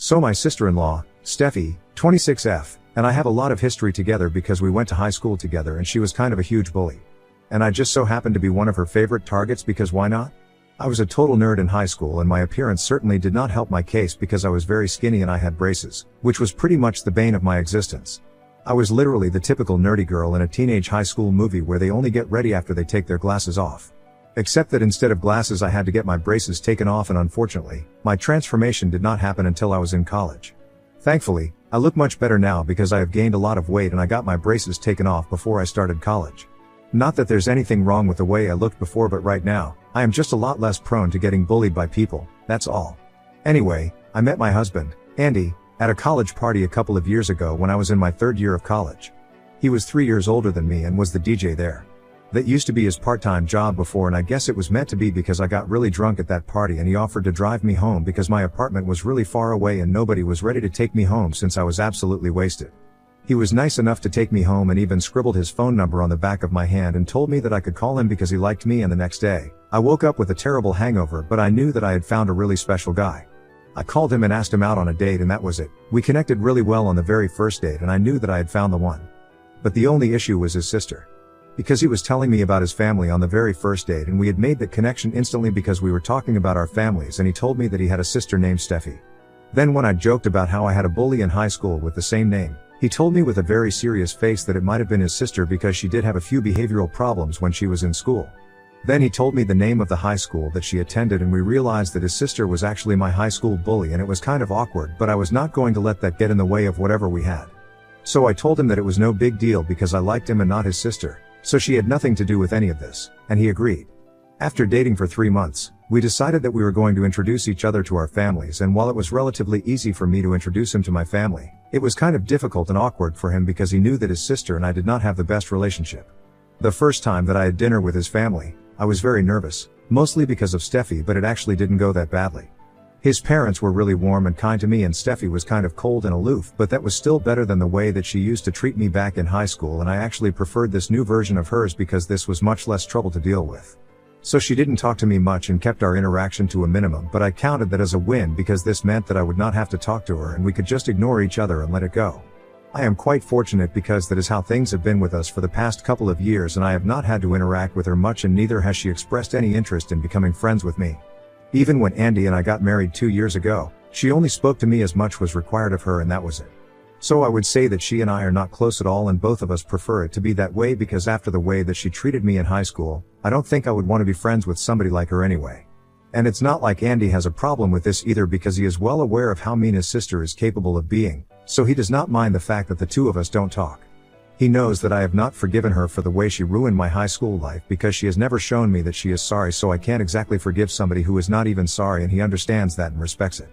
So my sister-in-law, Steffi, 26F, and I have a lot of history together because we went to high school together and she was kind of a huge bully. And I just so happened to be one of her favorite targets because why not? I was a total nerd in high school and my appearance certainly did not help my case because I was very skinny and I had braces, which was pretty much the bane of my existence. I was literally the typical nerdy girl in a teenage high school movie where they only get ready after they take their glasses off. Except that instead of glasses I had to get my braces taken off, and unfortunately, my transformation did not happen until I was in college. Thankfully, I look much better now because I have gained a lot of weight and I got my braces taken off before I started college. Not that there's anything wrong with the way I looked before, but right now, I am just a lot less prone to getting bullied by people, that's all. Anyway, I met my husband, Andy, at a college party a couple of years ago when I was in my third year of college. He was 3 years older than me and was the DJ there. That used to be his part-time job before, and I guess it was meant to be because I got really drunk at that party and he offered to drive me home because my apartment was really far away and nobody was ready to take me home since I was absolutely wasted. He was nice enough to take me home and even scribbled his phone number on the back of my hand and told me that I could call him because he liked me. And the next day, I woke up with a terrible hangover, but I knew that I had found a really special guy. I called him and asked him out on a date, and that was it. We connected really well on the very first date and I knew that I had found the one. But the only issue was his sister. Because he was telling me about his family on the very first date and we had made that connection instantly because we were talking about our families, and he told me that he had a sister named Steffi. Then when I joked about how I had a bully in high school with the same name, he told me with a very serious face that it might have been his sister because she did have a few behavioral problems when she was in school. Then he told me the name of the high school that she attended, and we realized that his sister was actually my high school bully, and it was kind of awkward, but I was not going to let that get in the way of whatever we had. So I told him that it was no big deal because I liked him and not his sister, so she had nothing to do with any of this, and he agreed. After dating for 3 months, we decided that we were going to introduce each other to our families, and while it was relatively easy for me to introduce him to my family, it was kind of difficult and awkward for him because he knew that his sister and I did not have the best relationship. The first time that I had dinner with his family, I was very nervous, mostly because of Steffi, but it actually didn't go that badly. His parents were really warm and kind to me, and Steffi was kind of cold and aloof, but that was still better than the way that she used to treat me back in high school, and I actually preferred this new version of hers because this was much less trouble to deal with. So she didn't talk to me much and kept our interaction to a minimum, but I counted that as a win because this meant that I would not have to talk to her and we could just ignore each other and let it go. I am quite fortunate because that is how things have been with us for the past couple of years, and I have not had to interact with her much, and neither has she expressed any interest in becoming friends with me. Even when Andy and I got married 2 years ago, she only spoke to me as much was required of her, and that was it. So I would say that she and I are not close at all, and both of us prefer it to be that way because after the way that she treated me in high school, I don't think I would want to be friends with somebody like her anyway. And it's not like Andy has a problem with this either because he is well aware of how mean his sister is capable of being, so he does not mind the fact that the two of us don't talk. He knows that I have not forgiven her for the way she ruined my high school life because she has never shown me that she is sorry, so I can't exactly forgive somebody who is not even sorry, and he understands that and respects it.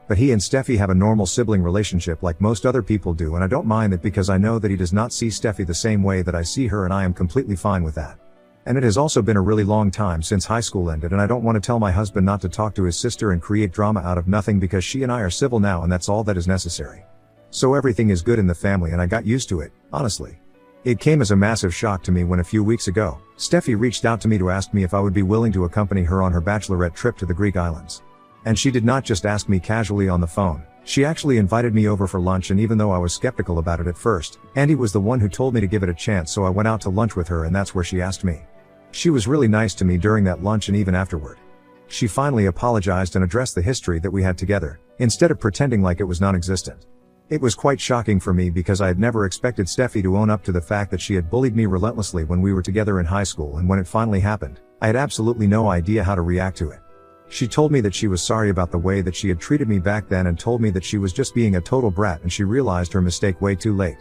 But he and Steffi have a normal sibling relationship like most other people do, and I don't mind that because I know that he does not see Steffi the same way that I see her, and I am completely fine with that. And it has also been a really long time since high school ended, and I don't want to tell my husband not to talk to his sister and create drama out of nothing because she and I are civil now, and that's all that is necessary. So everything is good in the family and I got used to it, honestly. It came as a massive shock to me when a few weeks ago, Steffi reached out to me to ask me if I would be willing to accompany her on her Bachelorette trip to the Greek islands. And she did not just ask me casually on the phone, she actually invited me over for lunch, and even though I was skeptical about it at first, Andy was the one who told me to give it a chance, so I went out to lunch with her and that's where she asked me. She was really nice to me during that lunch and even afterward. She finally apologized and addressed the history that we had together, instead of pretending like it was non-existent. It was quite shocking for me because I had never expected Steffi to own up to the fact that she had bullied me relentlessly when we were together in high school, and when it finally happened, I had absolutely no idea how to react to it. She told me that she was sorry about the way that she had treated me back then and told me that she was just being a total brat and she realized her mistake way too late.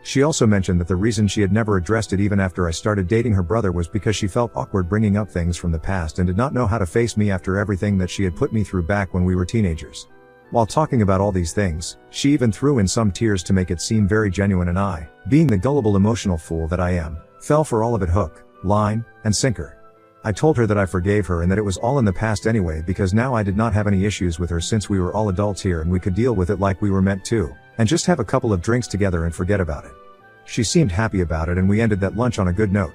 She also mentioned that the reason she had never addressed it even after I started dating her brother was because she felt awkward bringing up things from the past and did not know how to face me after everything that she had put me through back when we were teenagers. While talking about all these things, she even threw in some tears to make it seem very genuine, and I, being the gullible emotional fool that I am, fell for all of it hook, line, and sinker. I told her that I forgave her and that it was all in the past anyway because now I did not have any issues with her since we were all adults here and we could deal with it like we were meant to, and just have a couple of drinks together and forget about it. She seemed happy about it and we ended that lunch on a good note.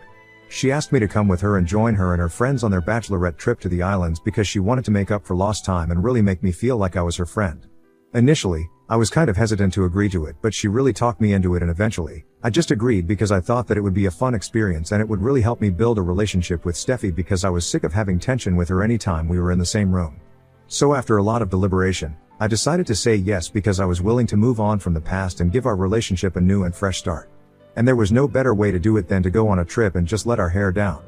She asked me to come with her and join her and her friends on their Bachelorette trip to the islands because she wanted to make up for lost time and really make me feel like I was her friend. Initially, I was kind of hesitant to agree to it, but she really talked me into it, and eventually, I just agreed because I thought that it would be a fun experience and it would really help me build a relationship with Steffi because I was sick of having tension with her anytime we were in the same room. So after a lot of deliberation, I decided to say yes because I was willing to move on from the past and give our relationship a new and fresh start. And there was no better way to do it than to go on a trip and just let our hair down.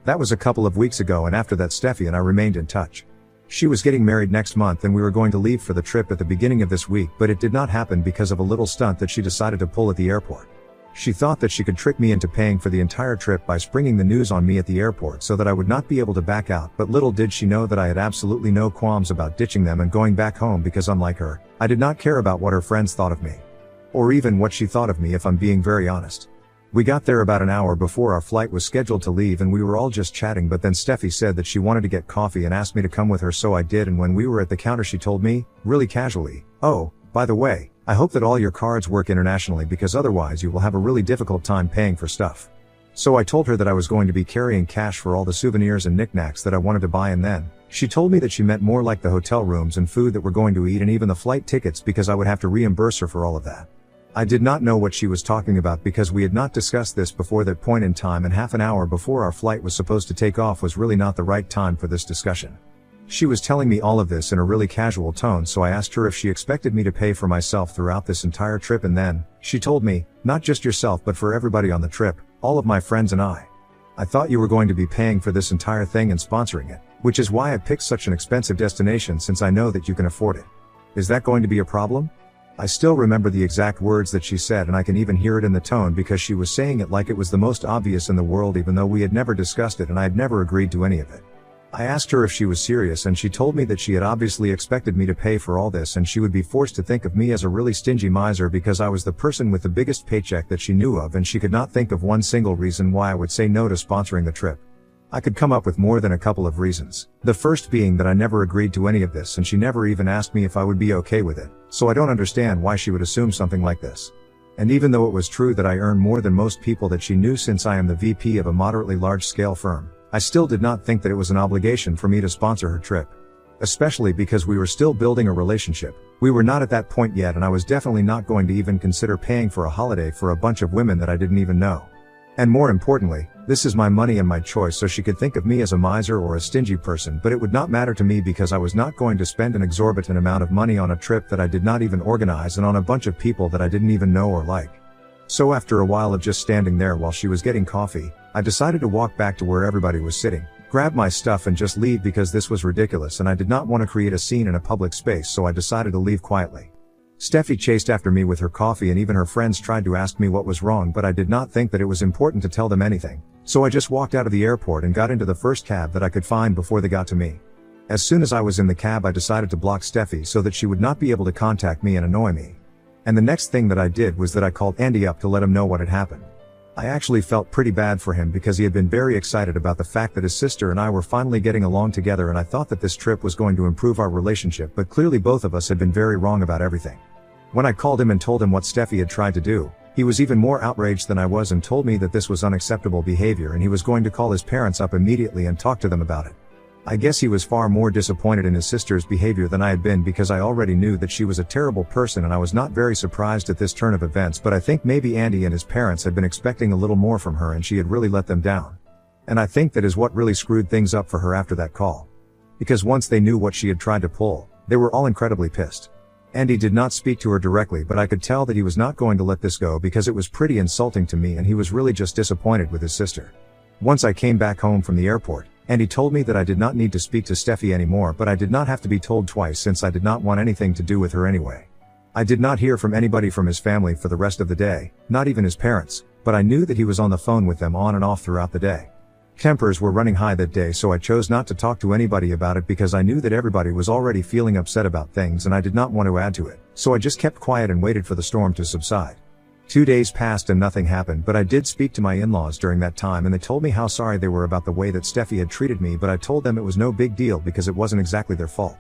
That was a couple of weeks ago, and after that Steffi and I remained in touch. She was getting married next month and we were going to leave for the trip at the beginning of this week, but it did not happen because of a little stunt that she decided to pull at the airport. She thought that she could trick me into paying for the entire trip by springing the news on me at the airport so that I would not be able to back out, but little did she know that I had absolutely no qualms about ditching them and going back home because unlike her, I did not care about what her friends thought of me. Or even what she thought of me, if I'm being very honest. We got there about an hour before our flight was scheduled to leave and we were all just chatting, but then Steffi said that she wanted to get coffee and asked me to come with her, so I did, and when we were at the counter she told me, really casually, "Oh, by the way, I hope that all your cards work internationally because otherwise you will have a really difficult time paying for stuff." So I told her that I was going to be carrying cash for all the souvenirs and knickknacks that I wanted to buy, and then she told me that she meant more like the hotel rooms and food that we're going to eat and even the flight tickets because I would have to reimburse her for all of that. I did not know what she was talking about because we had not discussed this before that point in time, and half an hour before our flight was supposed to take off was really not the right time for this discussion. She was telling me all of this in a really casual tone, so I asked her if she expected me to pay for myself throughout this entire trip, and then she told me, "Not just yourself but for everybody on the trip, all of my friends and I. I thought you were going to be paying for this entire thing and sponsoring it, which is why I picked such an expensive destination since I know that you can afford it. Is that going to be a problem?" I still remember the exact words that she said, and I can even hear it in the tone because she was saying it like it was the most obvious in the world, even though we had never discussed it and I had never agreed to any of it. I asked her if she was serious, and she told me that she had obviously expected me to pay for all this and she would be forced to think of me as a really stingy miser because I was the person with the biggest paycheck that she knew of, and she could not think of one single reason why I would say no to sponsoring the trip. I could come up with more than a couple of reasons. The first being that I never agreed to any of this and she never even asked me if I would be okay with it, so I don't understand why she would assume something like this. And even though it was true that I earn more than most people that she knew since I am the VP of a moderately large-scale firm, I still did not think that it was an obligation for me to sponsor her trip. Especially because we were still building a relationship. We were not at that point yet, and I was definitely not going to even consider paying for a holiday for a bunch of women that I didn't even know. And more importantly, this is my money and my choice, so she could think of me as a miser or a stingy person, but it would not matter to me because I was not going to spend an exorbitant amount of money on a trip that I did not even organize and on a bunch of people that I didn't even know or like. So after a while of just standing there while she was getting coffee, I decided to walk back to where everybody was sitting, grab my stuff and just leave because this was ridiculous and I did not want to create a scene in a public space, so I decided to leave quietly. Steffi chased after me with her coffee and even her friends tried to ask me what was wrong, but I did not think that it was important to tell them anything. So I just walked out of the airport and got into the first cab that I could find before they got to me. As soon as I was in the cab, I decided to block Steffi so that she would not be able to contact me and annoy me. And the next thing that I did was that I called Andy up to let him know what had happened. I actually felt pretty bad for him because he had been very excited about the fact that his sister and I were finally getting along together, and I thought that this trip was going to improve our relationship, but clearly both of us had been very wrong about everything. When I called him and told him what Steffi had tried to do, he was even more outraged than I was and told me that this was unacceptable behavior and he was going to call his parents up immediately and talk to them about it. I guess he was far more disappointed in his sister's behavior than I had been because I already knew that she was a terrible person, and I was not very surprised at this turn of events, but I think maybe Andy and his parents had been expecting a little more from her and she had really let them down. And I think that is what really screwed things up for her after that call. Because once they knew what she had tried to pull, they were all incredibly pissed. Andy did not speak to her directly, but I could tell that he was not going to let this go because it was pretty insulting to me and he was really just disappointed with his sister. Once I came back home from the airport, Andy told me that I did not need to speak to Steffi anymore, but I did not have to be told twice since I did not want anything to do with her anyway. I did not hear from anybody from his family for the rest of the day, not even his parents, but I knew that he was on the phone with them on and off throughout the day. Tempers were running high that day, so I chose not to talk to anybody about it because I knew that everybody was already feeling upset about things and I did not want to add to it, so I just kept quiet and waited for the storm to subside. 2 days passed and nothing happened, but I did speak to my in-laws during that time and they told me how sorry they were about the way that Steffi had treated me, but I told them it was no big deal because it wasn't exactly their fault.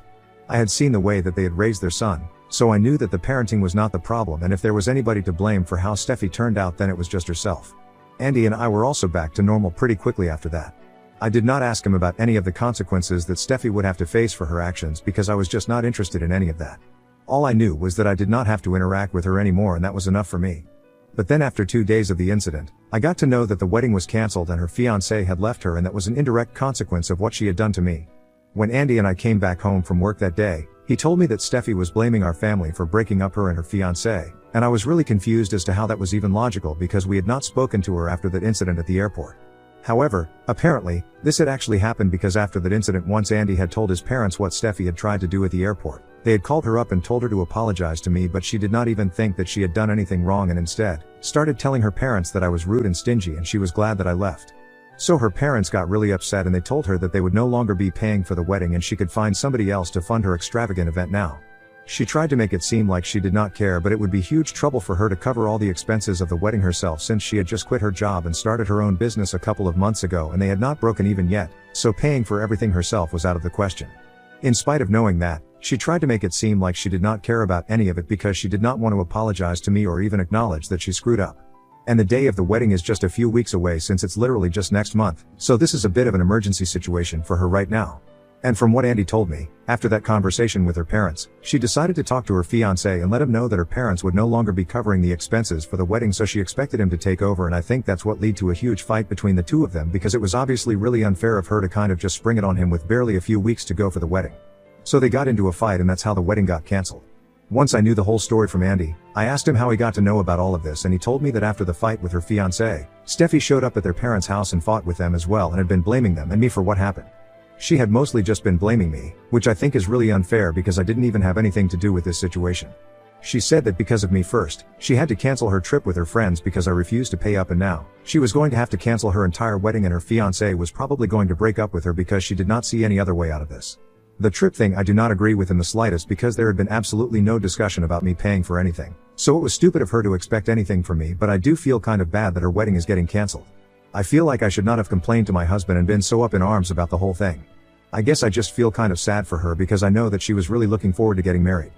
I had seen the way that they had raised their son, so I knew that the parenting was not the problem, and if there was anybody to blame for how Steffi turned out, then it was just herself. Andy and I were also back to normal pretty quickly after that. I did not ask him about any of the consequences that Steffi would have to face for her actions because I was just not interested in any of that. All I knew was that I did not have to interact with her anymore, and that was enough for me. But then after 2 days of the incident, I got to know that the wedding was cancelled and her fiancé had left her, and that was an indirect consequence of what she had done to me. When Andy and I came back home from work that day, he told me that Steffi was blaming our family for breaking up her and her fiancé, and I was really confused as to how that was even logical because we had not spoken to her after that incident at the airport. However, apparently, this had actually happened because after that incident, once Andy had told his parents what Steffi had tried to do at the airport, they had called her up and told her to apologize to me, but she did not even think that she had done anything wrong and instead started telling her parents that I was rude and stingy and she was glad that I left. So her parents got really upset and they told her that they would no longer be paying for the wedding and she could find somebody else to fund her extravagant event now. She tried to make it seem like she did not care, but it would be huge trouble for her to cover all the expenses of the wedding herself since she had just quit her job and started her own business a couple of months ago and they had not broken even yet, so paying for everything herself was out of the question. In spite of knowing that, she tried to make it seem like she did not care about any of it because she did not want to apologize to me or even acknowledge that she screwed up. And the day of the wedding is just a few weeks away since it's literally just next month, so this is a bit of an emergency situation for her right now. And from what Andy told me, after that conversation with her parents, she decided to talk to her fiancé and let him know that her parents would no longer be covering the expenses for the wedding, so she expected him to take over, and I think that's what led to a huge fight between the two of them because it was obviously really unfair of her to kind of just spring it on him with barely a few weeks to go for the wedding. So they got into a fight and that's how the wedding got cancelled. Once I knew the whole story from Andy, I asked him how he got to know about all of this, and he told me that after the fight with her fiancé, Steffi showed up at their parents' house and fought with them as well and had been blaming them and me for what happened. She had mostly just been blaming me, which I think is really unfair because I didn't even have anything to do with this situation. She said that because of me first, she had to cancel her trip with her friends because I refused to pay up, and now she was going to have to cancel her entire wedding, and her fiancé was probably going to break up with her because she did not see any other way out of this. The trip thing I do not agree with in the slightest because there had been absolutely no discussion about me paying for anything, so it was stupid of her to expect anything from me, but I do feel kind of bad that her wedding is getting cancelled. I feel like I should not have complained to my husband and been so up in arms about the whole thing. I guess I just feel kind of sad for her because I know that she was really looking forward to getting married.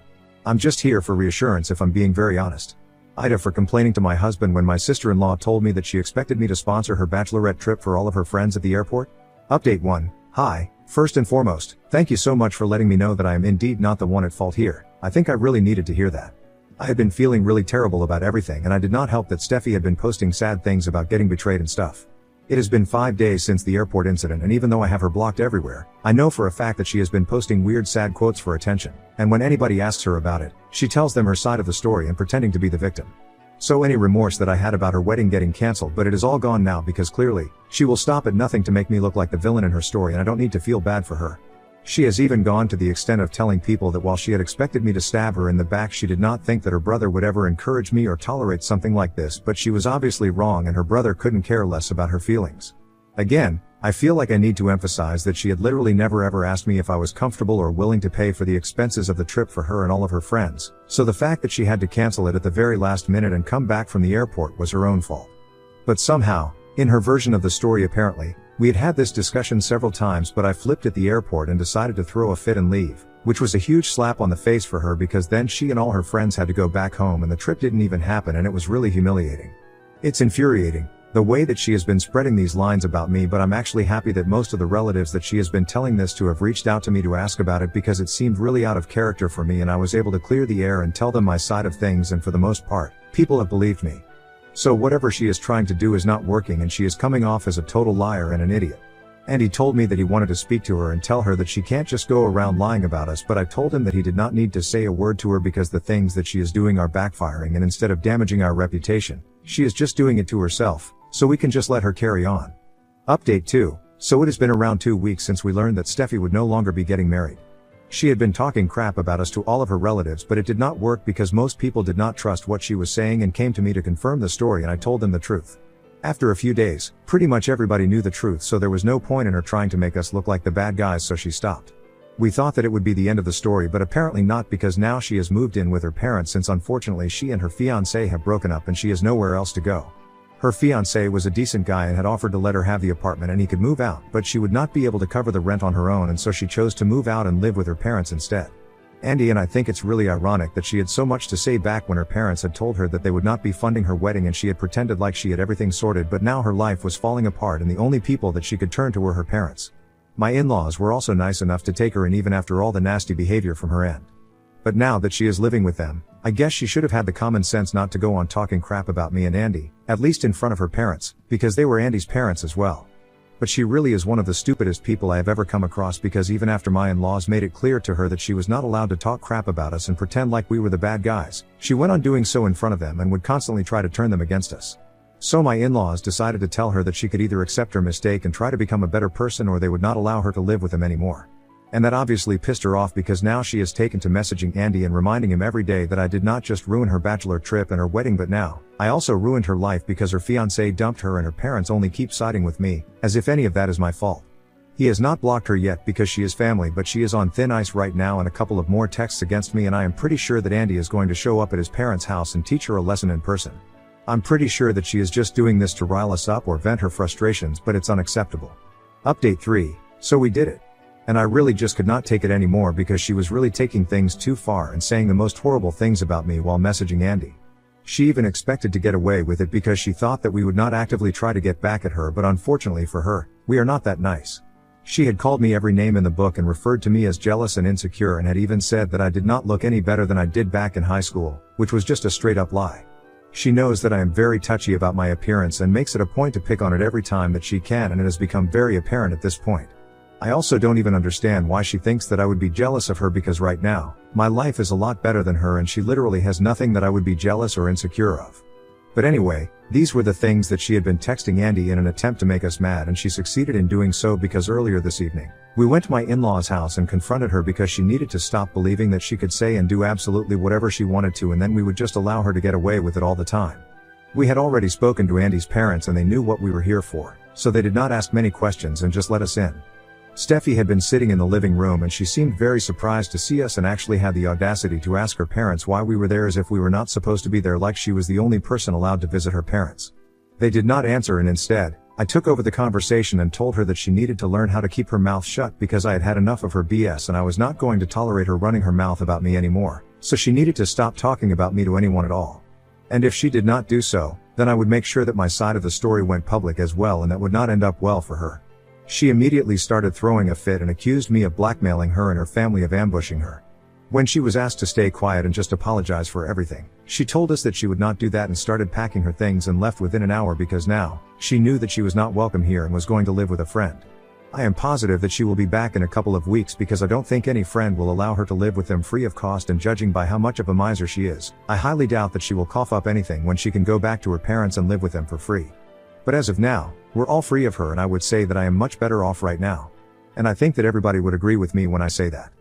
I'm just here for reassurance if I'm being very honest. Ida for complaining to my husband when my sister-in-law told me that she expected me to sponsor her bachelorette trip for all of her friends at the airport. Update 1. Hi. First and foremost, thank you so much for letting me know that I am indeed not the one at fault here. I think I really needed to hear that. I had been feeling really terrible about everything, and I did not help that Steffi had been posting sad things about getting betrayed and stuff. It has been 5 days since the airport incident, and even though I have her blocked everywhere, I know for a fact that she has been posting weird sad quotes for attention, and when anybody asks her about it, she tells them her side of the story and pretending to be the victim. So any remorse that I had about her wedding getting cancelled, but it is all gone now because clearly, she will stop at nothing to make me look like the villain in her story, and I don't need to feel bad for her. She has even gone to the extent of telling people that while she had expected me to stab her in the back, she did not think that her brother would ever encourage me or tolerate something like this, but she was obviously wrong and her brother couldn't care less about her feelings. Again, I feel like I need to emphasize that she had literally never ever asked me if I was comfortable or willing to pay for the expenses of the trip for her and all of her friends, so the fact that she had to cancel it at the very last minute and come back from the airport was her own fault. But somehow, in her version of the story apparently, we had had this discussion several times, but I flipped at the airport and decided to throw a fit and leave, which was a huge slap on the face for her because then she and all her friends had to go back home and the trip didn't even happen, and it was really humiliating. It's infuriating, the way that she has been spreading these lines about me, but I'm actually happy that most of the relatives that she has been telling this to have reached out to me to ask about it because it seemed really out of character for me and I was able to clear the air and tell them my side of things, and for the most part, people have believed me. So whatever she is trying to do is not working and she is coming off as a total liar and an idiot. And he told me that he wanted to speak to her and tell her that she can't just go around lying about us, but I told him that he did not need to say a word to her because the things that she is doing are backfiring, and instead of damaging our reputation, she is just doing it to herself, so we can just let her carry on. Update 2. So it has been around 2 weeks since we learned that Steffi would no longer be getting married. She had been talking crap about us to all of her relatives, but it did not work because most people did not trust what she was saying and came to me to confirm the story, and I told them the truth. After a few days, pretty much everybody knew the truth, so there was no point in her trying to make us look like the bad guys, so she stopped. We thought that it would be the end of the story, but apparently not, because now she has moved in with her parents since unfortunately she and her fiancé have broken up and she has nowhere else to go. Her fiancé was a decent guy and had offered to let her have the apartment and he could move out, but she would not be able to cover the rent on her own, and so she chose to move out and live with her parents instead. Andy and I think it's really ironic that she had so much to say back when her parents had told her that they would not be funding her wedding, and she had pretended like she had everything sorted, but now her life was falling apart and the only people that she could turn to were her parents. My in-laws were also nice enough to take her in even after all the nasty behavior from her end. But now that she is living with them, I guess she should have had the common sense not to go on talking crap about me and Andy, at least in front of her parents, because they were Andy's parents as well. But she really is one of the stupidest people I have ever come across, because even after my in-laws made it clear to her that she was not allowed to talk crap about us and pretend like we were the bad guys, she went on doing so in front of them and would constantly try to turn them against us. So my in-laws decided to tell her that she could either accept her mistake and try to become a better person, or they would not allow her to live with them anymore. And that obviously pissed her off, because now she has taken to messaging Andy and reminding him every day that I did not just ruin her bachelor trip and her wedding, but now I also ruined her life because her fiancé dumped her and her parents only keep siding with me, as if any of that is my fault. He has not blocked her yet because she is family, but she is on thin ice right now, and a couple of more texts against me, and I am pretty sure that Andy is going to show up at his parents' house and teach her a lesson in person. I'm pretty sure that she is just doing this to rile us up or vent her frustrations, but it's unacceptable. Update 3. So we did it. And I really just could not take it anymore, because she was really taking things too far and saying the most horrible things about me while messaging Andy. She even expected to get away with it because she thought that we would not actively try to get back at her, but unfortunately for her, we are not that nice. She had called me every name in the book and referred to me as jealous and insecure, and had even said that I did not look any better than I did back in high school, which was just a straight up lie. She knows that I am very touchy about my appearance and makes it a point to pick on it every time that she can, and it has become very apparent at this point. I also don't even understand why she thinks that I would be jealous of her, because right now, my life is a lot better than her and she literally has nothing that I would be jealous or insecure of. But anyway, these were the things that she had been texting Andy in an attempt to make us mad, and she succeeded in doing so, because earlier this evening, we went to my in-laws' house and confronted her because she needed to stop believing that she could say and do absolutely whatever she wanted to, and then we would just allow her to get away with it all the time. We had already spoken to Andy's parents and they knew what we were here for, so they did not ask many questions and just let us in. Steffi had been sitting in the living room and she seemed very surprised to see us, and actually had the audacity to ask her parents why we were there, as if we were not supposed to be there, like she was the only person allowed to visit her parents. They did not answer, and instead, I took over the conversation and told her that she needed to learn how to keep her mouth shut, because I had had enough of her BS and I was not going to tolerate her running her mouth about me anymore, so she needed to stop talking about me to anyone at all. And if she did not do so, then I would make sure that my side of the story went public as well, and that would not end up well for her. She immediately started throwing a fit and accused me of blackmailing her and her family of ambushing her. When she was asked to stay quiet and just apologize for everything, she told us that she would not do that and started packing her things and left within an hour, because now, she knew that she was not welcome here and was going to live with a friend. I am positive that she will be back in a couple of weeks, because I don't think any friend will allow her to live with them free of cost, and judging by how much of a miser she is, I highly doubt that she will cough up anything when she can go back to her parents and live with them for free. But as of now, we're all free of her, and I would say that I am much better off right now. And I think that everybody would agree with me when I say that.